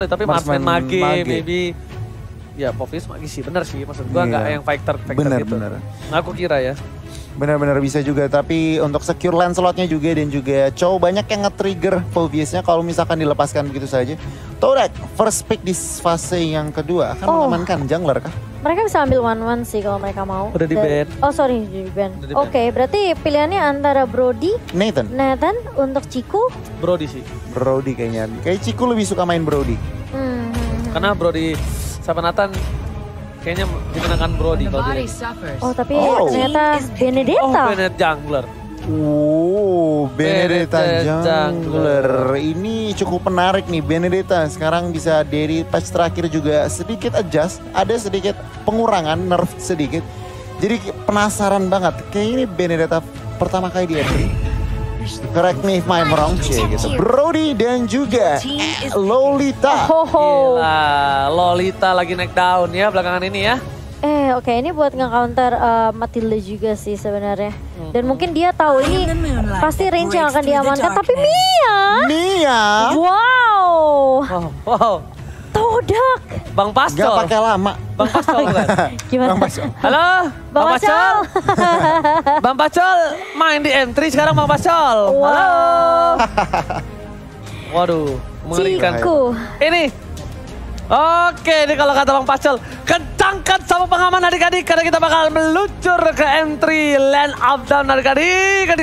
Tapi marksman mage, maybe ya Popis mage sih, bener sih. Maksud gua nggak yang fighter gitu. Bener. Aku kira ya. Benar-benar bisa juga, tapi untuk secure Lancelotnya juga dan juga Chow banyak yang nge-trigger Phoveus-nya kalau misalkan dilepaskan begitu saja. Todak, first pick di fase yang kedua akan mengamankan jungler kah? Mereka bisa ambil 1-1 sih kalau mereka mau. Udah di ban. Oh sorry, di ban. Oke, berarti pilihannya antara Brody, Nathan untuk Ciku. Brody sih. Brody kayaknya. Kayak Ciku lebih suka main Brody. Karena Brody sama Nathan kayaknya dimenangkan Brody kalau dia. Oh tapi ternyata Benedetta. Oh Benedetta jungler. Benedetta jungler. Ini cukup menarik nih Benedetta. Sekarang bisa dari patch terakhir juga sedikit adjust. Ada sedikit pengurangan, nerf sedikit. Jadi penasaran banget. Kayak ini Benedetta pertama kali di entry. Correct me if I'm wrong gitu. Brody dan juga Lolita. Gila, Lolita lagi naik down ya belakangan ini ya. Oke, ini buat nge-counter Matilda juga sih sebenarnya. Dan mungkin dia tahu ini pasti range yang akan diamankan. Tapi Mia. Wow. Todak. Bang Pascol. Gak pakai lama. Bang Pascol bukan? Gimana? Bang Pascol. Halo, Bang Pascol. Bang Pascol main di entry sekarang Bang Pascol. Wow. Halo. Waduh, mengerikan. Ini. Oke, ini kalau kata Bang Pascol, kencangkan sama pengaman adik-adik karena kita bakal meluncur ke entry land up down adik-adik.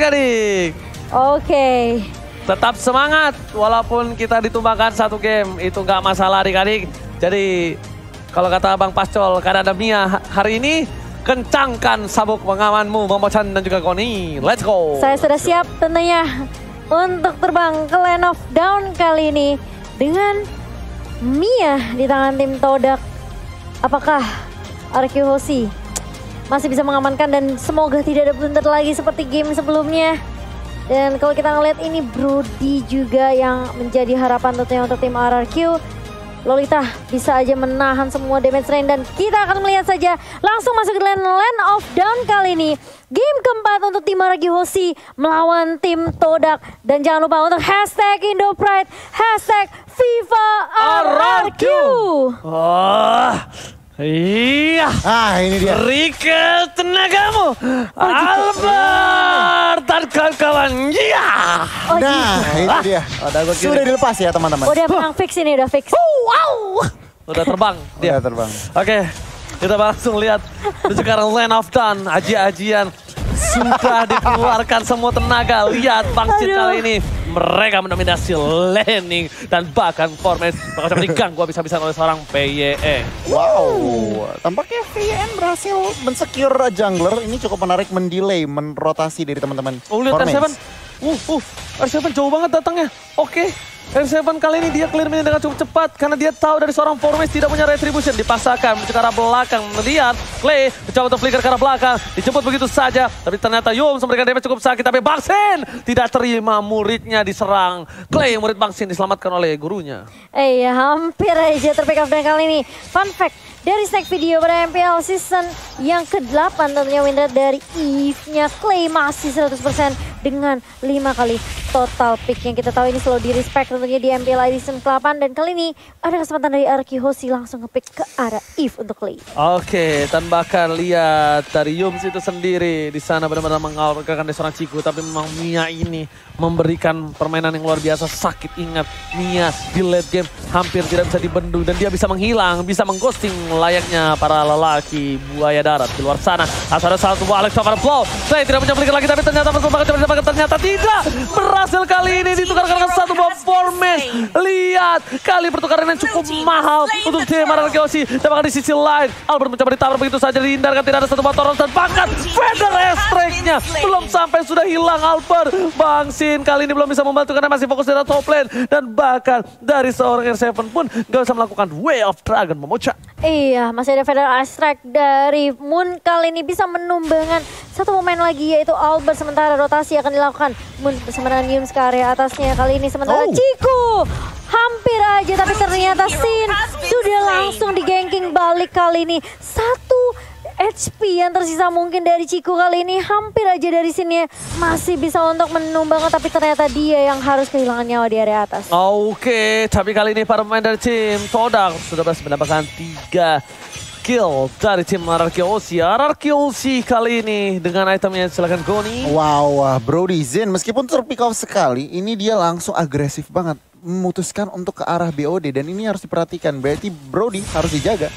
Oke. Tetap semangat, walaupun kita ditumbangkan satu game, itu nggak masalah adik-adik. Jadi, kalau kata Bang Pascol, karena ada Mia hari ini, kencangkan sabuk pengamanmu, Momochan dan juga Koni. Let's go! Saya sudah siap tentunya untuk terbang ke Land of Down kali ini dengan Mia di tangan tim Todak. Apakah RQ Hoshi masih bisa mengamankan dan semoga tidak ada blunder lagi seperti game sebelumnya. Dan kalau kita ngeliat ini Brody juga yang menjadi harapan tentunya untuk tim RRQ. Lolita bisa aja menahan semua damage rain dan kita akan melihat saja langsung masuk ke Land of Down kali ini. Game keempat untuk tim RRQ Hoshi melawan tim Todak. Dan jangan lupa untuk hashtag IndoPride, hashtag FIFA RRQ. Iya. Ini dia. Berikan tenagamu. Albert dan kawan-kawan. Iya. Nah, itu dia. Sudah dilepas ya teman-teman. Udah menang fix ini, udah fix. Wow. Udah terbang dia. Udah terbang. Oke, kita langsung lihat sekarang Land of Dawn. Ajian sudah dikeluarkan semua tenaga. Lihat Bangsit kali ini. Mereka mendominasi laning dan bahkan formasi bakal diganggu habis-habisan oleh seorang PYE. Wow, tampaknya PYN berhasil mensecure jungler. Ini cukup menarik, mendelay, menrotasi dari teman-teman. Oh lihat R7, R7 jauh banget datangnya. Oke, R7 kali ini dia clear dengan cukup cepat karena dia tahu dari seorang Formes tidak punya retribution. Dipasangkan ke arah belakang, melihat Clay mencoba untuk flicker ke arah belakang, dijemput begitu saja. Tapi ternyata Yums memberikan damage cukup sakit, tapi Bangsin tidak terima, muridnya diserang. Clay, murid Bangsin diselamatkan oleh gurunya. Hampir aja terpick up dengan kali ini. Fun fact, dari snack video pada MPL season yang ke-8 tentunya win rate dari Eve-nya Clay masih 100% dengan 5 kali total pick yang kita tahu ini selalu di respect tentunya di MPL ID season ke-8 dan kali ini ada kesempatan dari RQ Hoshi langsung nge-pick ke arah Eve untuk Clay. Oke, dan bahkan lihat dari Yums itu sendiri di sana benar-benar mengalahkan seorang Ciku, tapi memang Mia ini memberikan permainan yang luar biasa. Sakit, ingat Mia di late game hampir tidak bisa dibendung dan dia bisa menghilang, bisa mengghosting layaknya para lelaki buaya darat di luar sana. Ada satu Alex over blow. Saya tidak punya flicker lagi, tapi ternyata ternyata tidak berhasil kali ini ditukarkan dengan satu buah Formes. Lihat kali pertukaran yang cukup mahal untuk tim RRQ Hoshi. Dan bahkan di sisi lain Albert mencoba ditabrak begitu saja, dihindarkan, tidak ada satu buah Toros dan bahkan Feather Strike-nya belum sampai sudah hilang Albert. Bangsin kali ini belum bisa membantu karena masih fokus di top lane dan bahkan dari seorang R7 pun gak bisa melakukan Way of Dragon Momocha. Iya, masih ada Feather Strike dari Moon kali ini bisa menumbangkan satu pemain lagi yaitu Albert, sementara rotasi akan dilakukan Moon bersama dengan Yums ke area atasnya kali ini, sementara Ciku hampir aja tapi ternyata Sin sudah langsung di ganking balik kali ini. Satu HP yang tersisa mungkin dari Ciku kali ini. Hampir aja dari sini masih bisa untuk menumbangkan, tapi ternyata dia yang harus kehilangan nyawa di area atas. Oke, tapi kali ini para pemain dari tim Todak sudah berhasil mendapatkan 3 kill dari tim RRQ-OC. RRQ-OC kali ini dengan itemnya, silakan Goni. Wow, Brody Zen meskipun terpick off sekali, ini dia langsung agresif banget. Memutuskan untuk ke arah BOD dan ini harus diperhatikan. Berarti Brody harus dijaga.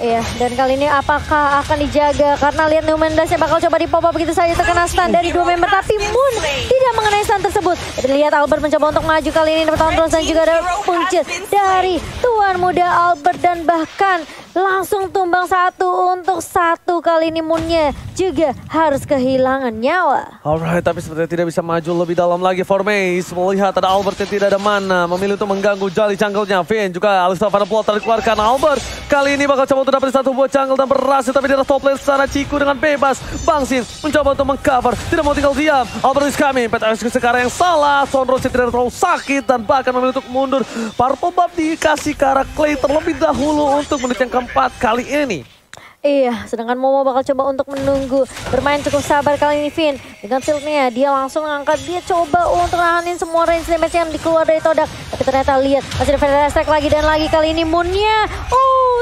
Iya, dan kali ini apakah akan dijaga? Karena lihat Numendasnya bakal coba di-pop up begitu saja, terkena stun dari 2 member. Tapi Moon tidak mengenai stun tersebut. Lihat Albert mencoba untuk maju kali ini. Dapat dan juga ada puncer dari tuan muda Albert. Dan bahkan langsung tumbang 1 untuk 1. Kali ini Moonnya juga harus kehilangan nyawa. Alright, tapi sepertinya tidak bisa maju lebih dalam lagi. Formace melihat ada Albert yang tidak ada mana. Memilih untuk mengganggu jali jungle-nya. Finn juga Alistar Van Plot dikeluarkan. Albert kali ini bakal coba untuk dapat 1 buah jungle dan berhasil. Tapi di atas top lane sana Ciku dengan bebas. Bangsin mencoba untuk mengcover. Tidak mau tinggal diam. Albert is coming. Peta eksekusi sekarang yang salah. Sonrose tidak terlalu sakit dan bahkan memilih untuk mundur. Purple buff dikasih ke arah Clay terlebih dahulu untuk menit yang keempat kali ini. Iya, sedangkan Momo bakal coba untuk menunggu. Bermain cukup sabar kali ini Finn. Dengan shieldnya dia langsung angkat. Dia coba untuk nahanin semua range damage yang dikeluar dari Todak. Tapi ternyata lihat masih ada Feather Strike lagi dan lagi. Kali ini Moonnya.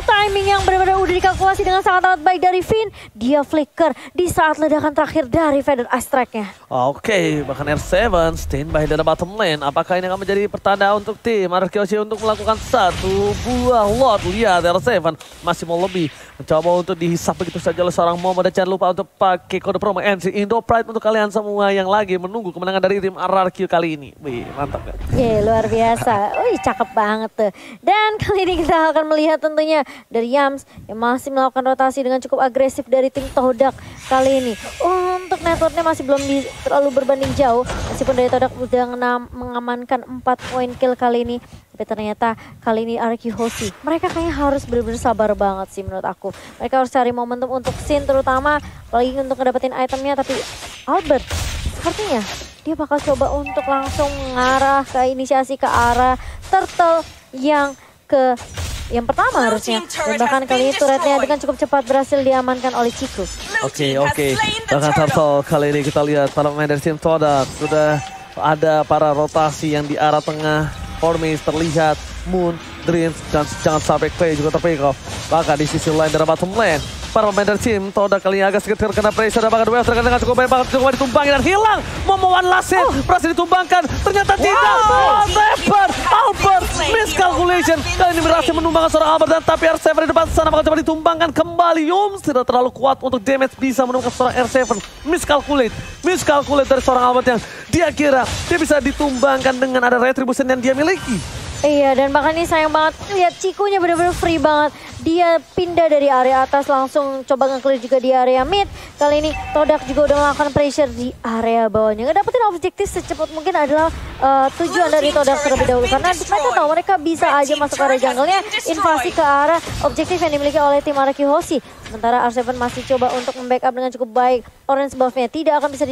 Timing yang benar-benar udah dikalkulasi dengan sangat-sangat baik dari Finn. Dia flicker di saat ledakan terakhir dari Feather Strike-nya. Oke, bahkan R7 standby dari bottom lane. Apakah ini akan menjadi pertanda untuk tim RRQ-OC untuk melakukan 1 buah lot? Lihat R7 masih mau lebih. Mencoba untuk dihisap begitu saja oleh seorang Momo. Dan jangan lupa untuk pakai kode promo NC Indo Pride untuk kalian semua yang lagi menunggu kemenangan dari tim RRQ kali ini. Wih, mantap kan? Luar biasa. Wih, cakep banget tuh. Dan kali ini kita akan melihat tentunya dari Yams yang masih melakukan rotasi dengan cukup agresif dari tim Todak kali ini. Untuk networknya masih belum terlalu berbanding jauh. Meskipun dari Todak sudah mengamankan 4 poin kill kali ini. Tapi ternyata kali ini RRQ-OC mereka kayaknya harus benar-benar sabar banget sih menurut aku. Mereka harus cari momentum untuk scene terutama. Apalagi untuk ngedapetin itemnya. Tapi Albert sepertinya dia bakal coba untuk langsung mengarah ke inisiasi ke arah turtle yang pertama harusnya. Dan bahkan kali ini turretnya dengan cukup cepat berhasil diamankan oleh Ciku. Oke. Bahkan turtle kali ini kita lihat para pemain dari tim Todak sudah ada para rotasi yang di arah tengah. Formace terlihat, Moon, Dreams, dan jangan sampai Clay juga terpick off. Bahkan di sisi lain dari bottom lane, para pemain dari tim Todak kali ini agak sedikit terkena pressure. Dan bahkan Wave terkena dengan cukup baik, cukup ditumbangin dan hilang. Momo one last hit, berhasil ditumbangkan. Ternyata tidak. Albert, miscalculation. Kali ini berhasil menumbangkan seorang Albert. Dan tapi R7 di depan sana bakal coba ditumbangkan kembali. Yums tidak terlalu kuat untuk damage bisa menumbangkan seorang R7. Miscalculate dari seorang Albert yang dia kira dia bisa ditumbangkan dengan ada retribution yang dia miliki. Iya, dan bahkan ini sayang banget. Lihat Cikunya benar-benar free banget. Dia pindah dari area atas langsung coba nge-clear juga di area mid. Kali ini Todak juga udah melakukan pressure di area bawahnya. Ngedapetin objektif secepat mungkin adalah tujuan dari Todak terlebih dahulu. Karena mereka tahu mereka bisa aja masuk ke area jungle-nya. Invasi ke arah objektif yang dimiliki oleh tim RRQ-OC. Sementara R7 masih coba untuk membackup dengan cukup baik. Orange buff-nya tidak akan bisa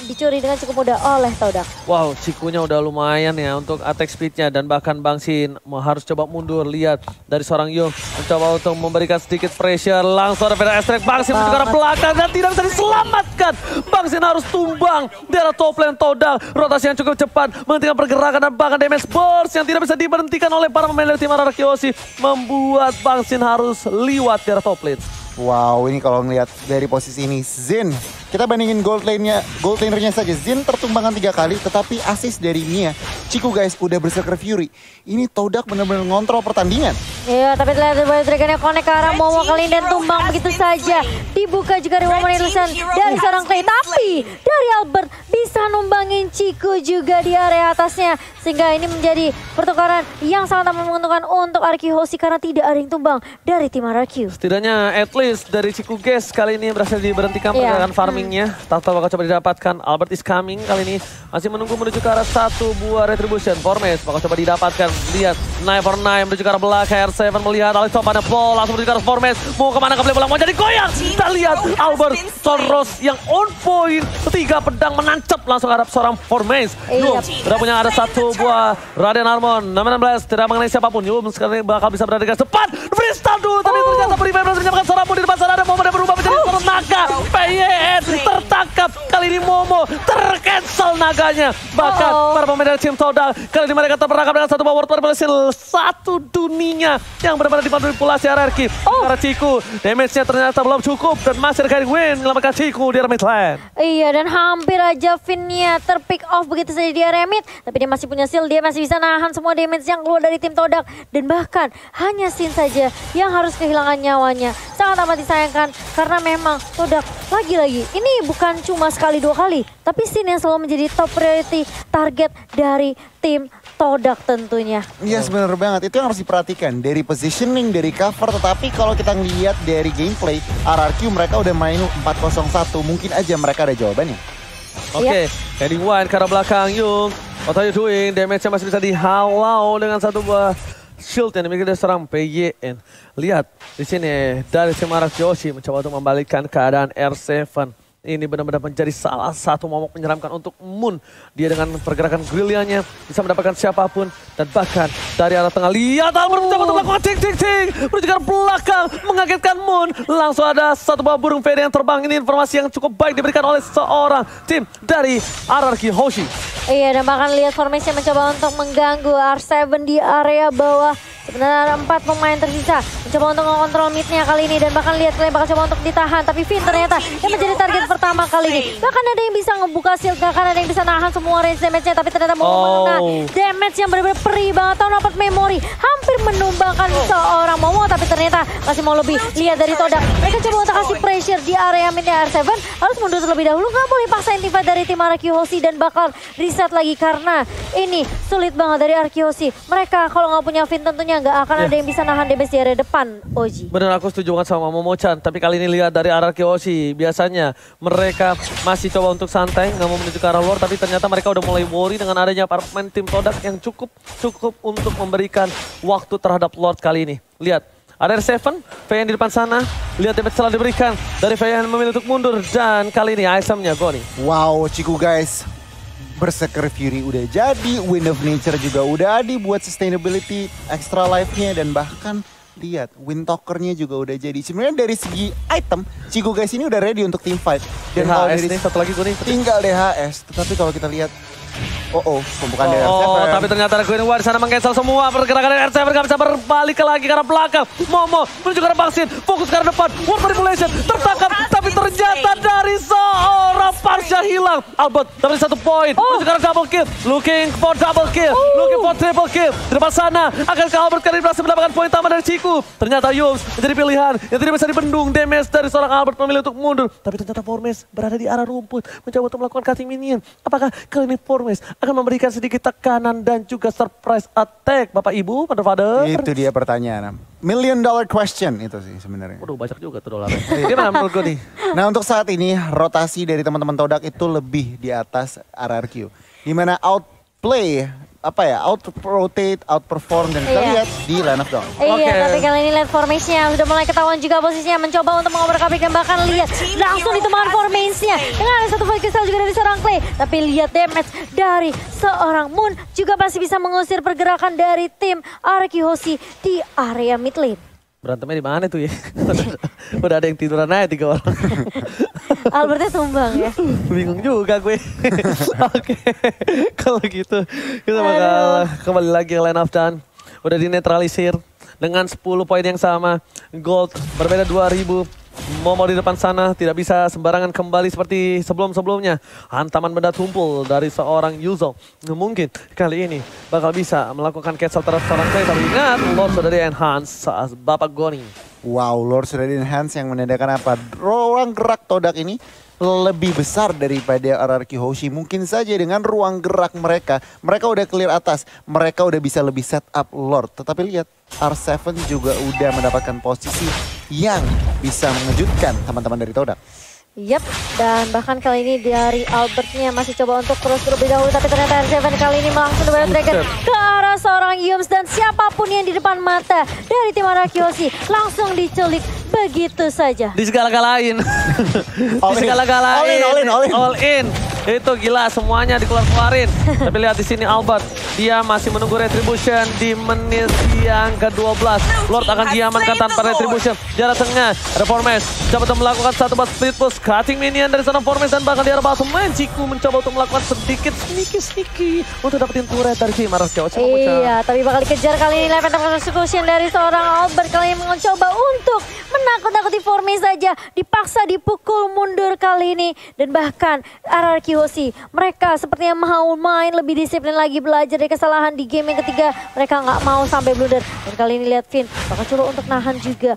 dicuri dengan cukup mudah oleh Todak. Wow, Cikunya udah lumayan ya untuk attack speed-nya. Dan bahkan Bangsin harus coba mundur. Lihat dari seorang Yung mencoba untuk memberikan sedikit pressure. Langsung ada Feather Strike. Bangsin menuju ke arah belakang dan tidak bisa diselamatkan. Bangsin harus tumbang di arah top lane Todak. Rotasi yang cukup cepat menghentikan pergerakan dan bahkan damage burst yang tidak bisa diberhentikan oleh para pemain dari tim RRQ-OC. Membuat Bangsin harus liwat di arah top lane. Wow, ini kalau ngelihat dari posisi ini Zen, kita bandingin gold lanernya saja. Zen tertumbangkan 3 kali, tetapi assist dari Mia. Ciku guys udah berserker Fury. Ini Todak benar-benar ngontrol pertandingan. Iya, tapi lihat Dragonnya connect ke arah Momo kali ini dan tumbang begitu saja. Dibuka juga dari Woman Illusion dari seorang Clay. Tapi dari Albert bisa numbangin Ciku juga di area atasnya. Sehingga ini menjadi pertukaran yang sangat menguntungkan untuk RRQ-OC karena tidak ada yang tumbang dari tim RRQ. Setidaknya at least dari Ciku guys kali ini berhasil diberhentikan pergerakan farmingnya. Tahta bakal coba didapatkan. Albert is coming kali ini masih menunggu menuju ke arah 1 buah retribution. Formace bakal coba didapatkan. Lihat Knife for Knife menuju ke arah belakang. R7 melihat Alistar pada Paul langsung menuju ke arah Formace. Mau kemana kembali bola mau jadi goyang. Kita lihat Albert Sonros yang on point. 3 pedang menancap langsung ke arah seorang Formace. Yum sudah punya ada 1 buah Raden Harmon. 16 tidak mengenai siapapun. Yum sekarang bakal bisa berada di garis depan. Freestyle dulu tapi ternyata beri berhasil menyamakan seorang pun di depan sana ada momen yang berubah menjadi seorang naga. PYN tertangkap. Kali ini Momo tercancel naganya. Bahkan para pemain dari tim Todak kali ini mereka terperangkap dengan satu power berhasil satu dunia yang benar-benar dimanipulasi RRQ. Karena Ciku, damage-nya ternyata belum cukup dan masih ada win menyelamatkan Ciku di area mid lane. Iya, dan hampir aja Finn-nya terpick off begitu saja di area mid. Tapi dia masih punya shield, dia masih bisa nahan semua damage yang keluar dari tim Todak. Dan bahkan hanya Sin saja yang harus kehilangan nyawanya. Sangat amat disayangkan karena memang Todak lagi-lagi ini bukan cuma sekali dua kali. Tapi Sin yang selalu menjadi top priority target dari tim Todak tentunya. Iya benar banget, itu yang harus diperhatikan. Dari positioning, dari cover, tetapi kalau kita ngeliat dari gameplay, RRQ mereka udah main 4-0-1. Mungkin aja mereka ada jawabannya. Oke, Eddie One ke arah belakang, Yung. What are you doing? Damage-nya masih bisa dihalau dengan satu buah shield yang dimiliki dari seorang PYN. Lihat di sini dari Semarak Joshi mencoba untuk membalikkan keadaan R7. Ini benar-benar menjadi salah satu momok menyeramkan untuk Moon. Dia dengan pergerakan gerillianya bisa mendapatkan siapapun. Dan bahkan dari arah tengah, lihat Albert mencoba untuk melakukan ting-ting-ting. Menuju ke belakang, mengagetkan Moon. Langsung ada satu buah burung fede yang terbang. Ini informasi yang cukup baik diberikan oleh seorang tim dari RRQ Hoshi. Iya, dan bahkan lihat formasi mencoba untuk mengganggu R7 di area bawah. Sebenarnya ada 4 pemain tersisa. Mencoba untuk mengontrol mid-nya kali ini. Dan bahkan lihat kalian bakal coba untuk ditahan. Tapi Finn ternyata yang menjadi target pertama kali ini. Bahkan ada yang bisa ngebuka shield. Bahkan ada yang bisa nahan semua range damage-nya. Tapi ternyata mau mengenai damage yang benar-benar perih banget. Tahu dapat memori. Hampir menumbangkan seorang Momo. Tapi ternyata masih mau lebih. Lihat dari Todak. Mereka coba untuk kasih pressure di area mid-nya R7. Harus mundur terlebih dahulu. Nggak boleh paksain tifa dari tim RRQ Hoshi. Dan bakal reset lagi. Karena ini sulit banget dari RRQ Hoshi. Mereka kalau nggak punya Finn tentunya nggak akan ada yang bisa nahan damage di area depan, Oji. Benar, aku setuju banget sama Momo-chan. Tapi kali ini lihat dari RRQ Hoshi, biasanya mereka masih coba untuk santai, nggak mau menuju ke arah luar. Tapi ternyata mereka udah mulai worry dengan adanya para pemain tim Todak yang cukup untuk memberikan waktu terhadap Lord kali ini. Lihat, ada R7, VN di depan sana. Lihat damage telah diberikan dari VN memilih untuk mundur. Dan kali ini itemnya Goni. Wow, Ciku guys. Berserker Fury udah jadi, Wind of Nature juga udah ada buat sustainability extra life-nya, dan bahkan lihat Wind Talker-nya juga udah jadi. Sebenarnya dari segi item, Ciku guys ini udah ready untuk team fight. Dan kalau DHS dari nih, satu lagi gue nih. tinggal DHS, tetapi kalau kita lihat pembukaan dari R7. Tapi ternyata ada Queen War di sana meng-cancel semua pergerakan dari R7, gak bisa berbalik lagi ke arah belakang. Momo menuju ke arah Baksin, fokus ke arah depan. War Manipulation tertangkap, tapi ternyata dari seorang Parsha hilang. Albert dapat satu poin, menuju ke arah double kill. Looking for double kill, looking for triple kill. Di depan sana, akankah Albert kali ini berhasil mendapatkan poin tambah dari Ciku? Ternyata Yums menjadi pilihan yang tidak bisa dibendung. Damage dari seorang Albert memilih untuk mundur. Tapi ternyata Formes berada di arah rumput, mencoba untuk melakukan cutting minion. Apakah kali ini Formes akan memberikan sedikit tekanan dan juga surprise attack, Bapak Ibu, Father? Itu dia pertanyaan. $1 million question itu sih sebenarnya. Waduh, banyak juga tuh dolarnya. Gimana menurut gue nih? Nah, untuk saat ini rotasi dari teman-teman Todak itu lebih di atas RRQ. Dimana outplay, out-rotate, outperform, dan kita lihat di line of dawn. Iya, tapi kali ini lihat formasinya sudah mulai ketahuan juga posisinya, mencoba untuk mengobrak-abrik, dan bahkan lihat langsung ditemukan formasinya dengan ada satu void crystal juga dari seorang Clay. Tapi lihat damage dari seorang Moon juga masih bisa mengusir pergerakan dari tim RRQ Hoshi di area mid lane. Berantemnya di mana tuh ya? Udah ada yang tiduran aja 3 orang. Albertnya tumbang ya. Bingung juga gue. Oke, kalau gitu kita bakal kembali lagi ke line of dawn. Udah dinetralisir dengan 10 poin yang sama. Gold berbeda 2000. Momo di depan sana tidak bisa sembarangan kembali seperti sebelum-sebelumnya. Hantaman benda tumpul dari seorang Yuzo. Mungkin kali ini bakal bisa melakukan cancel terhadap seorang Clay. Tapi ingat, Lord sudah di-enhance saat Bapak Goni. Wow, Lord sudah di-enhance yang menandakan apa? Ruang gerak Todak ini lebih besar daripada RRQ Hoshi. Mungkin saja dengan ruang gerak mereka udah clear atas. Mereka udah bisa lebih set up Lord. Tetapi lihat, R7 juga udah mendapatkan posisi yang bisa mengejutkan teman-teman dari Todak. Yap, dan bahkan kali ini dari Albertnya masih coba untuk terus terlebih dahulu. Tapi ternyata R7 kali ini langsung Double Dragon ke arah seorang Yums. Dan siapapun yang di depan mata dari tim RRQ Hoshi langsung diculik begitu saja. Di segala-galain. Di segala-galain. All in. All in. Itu gila semuanya dikeluarin. Tapi lihat di sini Albert, dia masih menunggu retribution di menit yang ke-12. Lord akan diamankan tanpa retribution. Jarak tengah, ada Formes. Coba untuk melakukan satu buat split push, cutting minion dari sana Formes dan bahkan di arah bottom lane. Ciku mencoba untuk melakukan sedikit sneaky untuk dapetin turret dari tim Araskew. Iya, tapi bakal dikejar kali ini live attack execution dari seorang Albert kali ini mencoba untuk menakut-nakuti Formes saja. Dipaksa dipukul mundur kali ini dan bahkan RRQ Hoshi mereka sepertinya mau main lebih disiplin lagi, belajar dari kesalahan di game yang ketiga. Mereka nggak mau sampai blunder. Dan kali ini lihat Finn bakal coba untuk nahan juga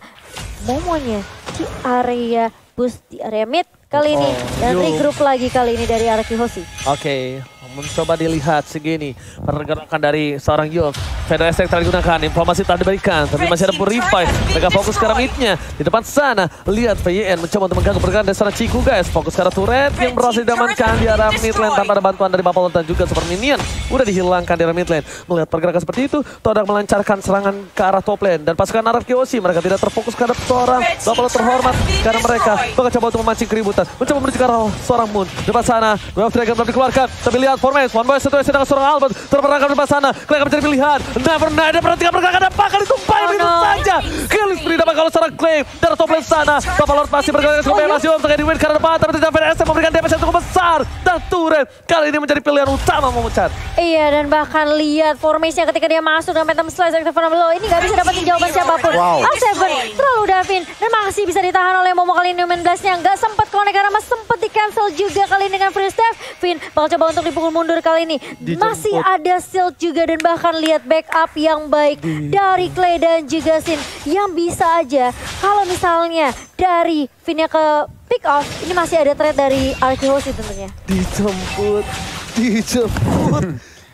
Momonya di area boost di area mid kali ini dan regroup lagi kali ini dari RRQ Hoshi. Oke, mencoba dilihat segini pergerakan dari seorang Yul. Federasi telah digunakan, informasi telah diberikan, tapi masih ada Purify. Mereka fokus ke arah mid-nya. Di depan sana, lihat VYN mencoba untuk mengganggu pergerakan dari seorang Ciku guys. Fokus ke arah turret yang berhasil diamankan di arah mid lane tanpa ada bantuan dari Bapalon dan juga Super Minion. Udah dihilangkan di arah mid lane. Melihat pergerakan seperti itu, Todak melancarkan serangan ke arah top lane. Dan pasukan RRQ Hoshi mereka tidak terfokus ke arah seorang Bapalon terhormat. Karena mereka bakal coba untuk memancing keributan. Mencoba menuju ke arah seorang Moon. Di depan sana, Wave Dragon belum dikeluarkan. Tapi lihat Formes, one boy situasi dengan seorang Albert. Terperangkap di depan sana, Clay akan menjadi pilihan. Never ada perhatikan pergerakan dan bahkan ditumpahin begitu saja. Kill spree dapat kalau seorang Clay. Dari top lane sana, Papa Lord masih bergerak cukup bebas. Yom tengah di win karena depan, tapi tidak VDS memberikan damage yang cukup besar. Dan turret kali ini menjadi pilihan utama memucat. Iya, dan bahkan lihat formasinya ketika dia masuk dengan Phantom Slice dari Stefano Below. Ini nggak bisa dapetin jawaban siapapun. R7 terlalu Davin dan masih bisa ditahan oleh Momo kali ini. Main blastnya nggak sempat connect karena masih sempat di cancel juga kali ini dengan free step. Finn bakal coba untuk dipukul mundur kali ini. Masih ada shield juga dan bahkan lihat backup yang baik dari Clay dan juga Sin yang bisa aja kalau misalnya dari Finn-nya ke pick off, ini masih ada trade dari RRQ Hoshi tentunya. Dijemput.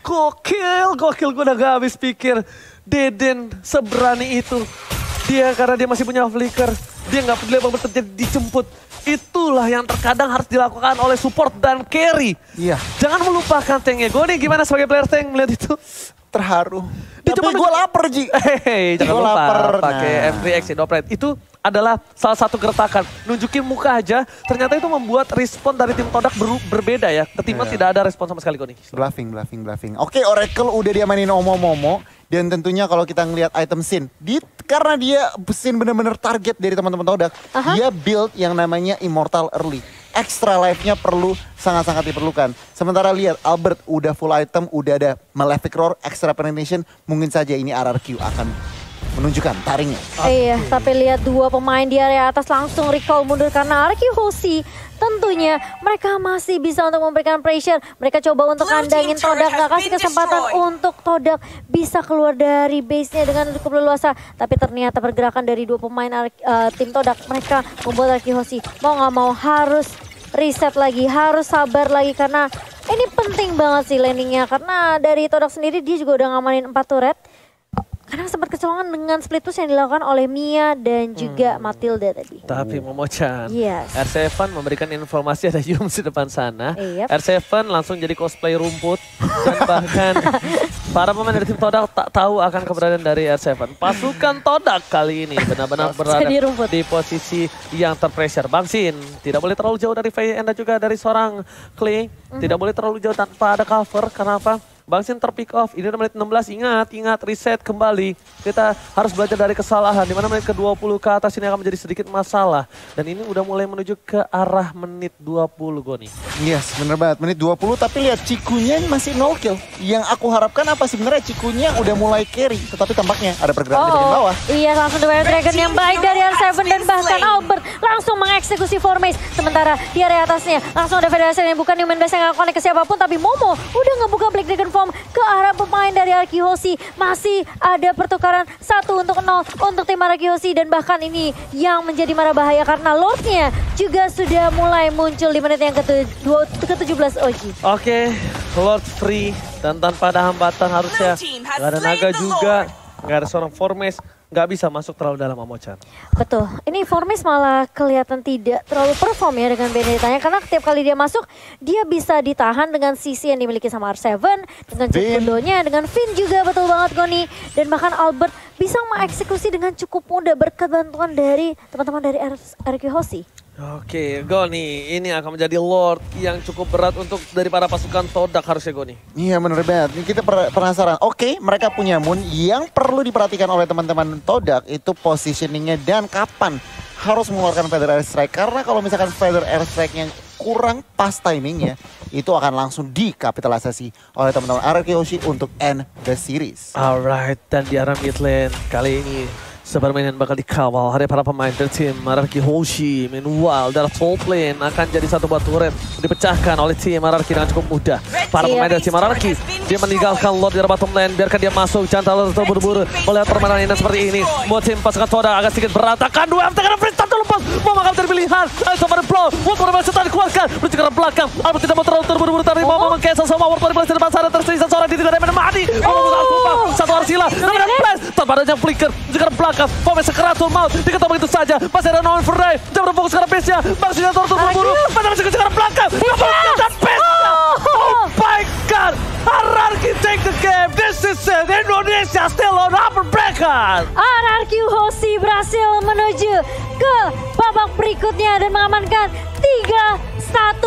Gokil, gue udah gak habis pikir. Deden seberani itu. Dia karena dia masih punya flicker, dia gak peduli apa terjadi, dijemput. Itulah yang terkadang harus dilakukan oleh support dan carry. Iya. Jangan melupakan tanknya. Gue nih gimana sebagai player tank melihat itu? Terharu. Dia Tapi gue lapar, Ji. Jangan Gua lupa lapar. pakai M3X Doplet. Itu adalah salah satu gertakan. Nunjukin muka aja, ternyata itu membuat respon dari tim Todak berbeda ya. Ketimbang tidak ada respon sama sekali kok nih. Bluffing. Oke, Oracle udah diamanin Momo. Dan tentunya kalau kita ngelihat item Sin, karena dia Sin bener-bener target dari teman-teman Todak, dia build yang namanya Immortal Early. Extra life-nya sangat-sangat diperlukan. Sementara lihat Albert udah full item, udah ada Malefic Roar, extra penetration, mungkin saja ini RRQ akan menunjukkan taringnya. Iya, tapi lihat dua pemain di area atas langsung recall mundur karena RRQ Hoshi tentunya mereka masih bisa untuk memberikan pressure. Mereka coba untuk kandangin Todak, nggak kasih kesempatan untuk Todak bisa keluar dari base-nya dengan cukup leluasa. Tapi ternyata pergerakan dari dua pemain tim Todak, mereka membuat RRQ Hoshi mau nggak mau harus reset lagi, harus sabar lagi karena ini penting banget sih landingnya. Karena dari Todak sendiri dia juga udah ngamanin 4 turret. Karena sempat kecolongan dengan split push yang dilakukan oleh Mia dan juga Matilda tadi. Tapi Momo-chan, Yes. R7 memberikan informasi ada Yum di depan sana. Yep. R7 langsung jadi cosplay rumput. Dan bahkan para pemain dari tim Todak tak tahu akan keberadaan dari R7. Pasukan Todak kali ini benar-benar berada di posisi yang terpressure. Bang Sin tidak boleh terlalu jauh dari VN dan juga dari seorang Clay. Tidak boleh terlalu jauh tanpa ada cover. Kenapa? Bang Sin terpick off, ini udah menit 16, ingat, reset kembali. Kita harus belajar dari kesalahan, dimana menit ke-20 ke atas ini akan menjadi sedikit masalah. Dan ini udah mulai menuju ke arah menit 20 Goni. Yes, bener banget, menit 20 tapi lihat Cikunya masih 0 kill. Yang aku harapkan apa sebenarnya Cikunya udah mulai carry, tetapi tampaknya ada pergerakan di bagian bawah. Iya, langsung The Wild Dragon yang baik dari R7 dan bahkan Albert langsung mengeksekusi Formes. Sementara di area atasnya langsung ada Federasi yang bukan Human Blast yang gak connect ke siapapun, tapi Momo udah ngebuka Black Dragon Form ke arah pemain dari RRQ Hoshi. Masih ada pertukaran 1-0 untuk tim RRQ Hoshi dan bahkan ini yang menjadi marah bahaya karena Lordnya juga sudah mulai muncul di menit yang ke-17 OG. Oke, Lord free dan tanpa ada hambatan harusnya gak ada naga juga, gak ada seorang Formes. Nggak bisa masuk terlalu dalam Momo-chan. Betul, ini Formes malah kelihatan tidak terlalu perform ya dengan Benedetta-nya. Karena setiap kali dia masuk, dia bisa ditahan dengan sisi yang dimiliki sama R7. Dengan Cikundo-nya, dengan Finn juga betul banget Goni. Dan bahkan Albert bisa mengeksekusi dengan cukup mudah berkat bantuan dari teman-teman dari RRQ Hoshi. Oke, Goni, ini akan menjadi Lord yang cukup berat untuk dari para pasukan Todak harusnya Goni. Iya bener banget, ini kita penasaran. Oke, mereka punya Moon, yang perlu diperhatikan oleh teman-teman Todak itu positioningnya dan kapan harus mengeluarkan Feather Airstrike. Karena kalau misalkan Feather Airstrike-nya kurang pas timingnya, itu akan langsung dikapitalisasi oleh teman-teman RRQ Hoshi untuk end the series. Alright, dan di arah mid lane kali ini sepermainan bakal dikawal hari para pemain dari tim RRQ Hoshi. Meanwhile, dari top lane akan jadi satu buah turret dipecahkan oleh tim RRQ dengan cukup mudah. Para pemain dari tim RRQ, dia meninggalkan Lord di arah bottom lane, biarkan dia masuk, jangan terlalu terburu-buru melihat permainan ini seperti ini. Buat tim pasukan Todak agak sedikit berantakan, dua MT karena free start lepas, mau makan dari pilihan. Ayo sama blow, World Warrior setelah dikeluarkan, menuju ke belakang. Albert tidak mau terlalu terburu-buru, tapi mau meng-cancel semua World Warrior di depan sana, tersisa seorang di tengah mati. Satu Arsila, namanya flash, tanpa adanya flicker, menuju ke belakang. Pemain sekeratul maut, diketahui begitu saja. Masih ada Nolan Ferdinand, dia berfokus ke arah base-nya. Maksudnya terburu-buru, masih ke arah belakang. Dan base-nya, oh my god. RRQ take the game, this is it. Indonesia still on upper bracket. RRQ Hoshi berhasil menuju ke babak berikutnya dan mengamankan 3-1.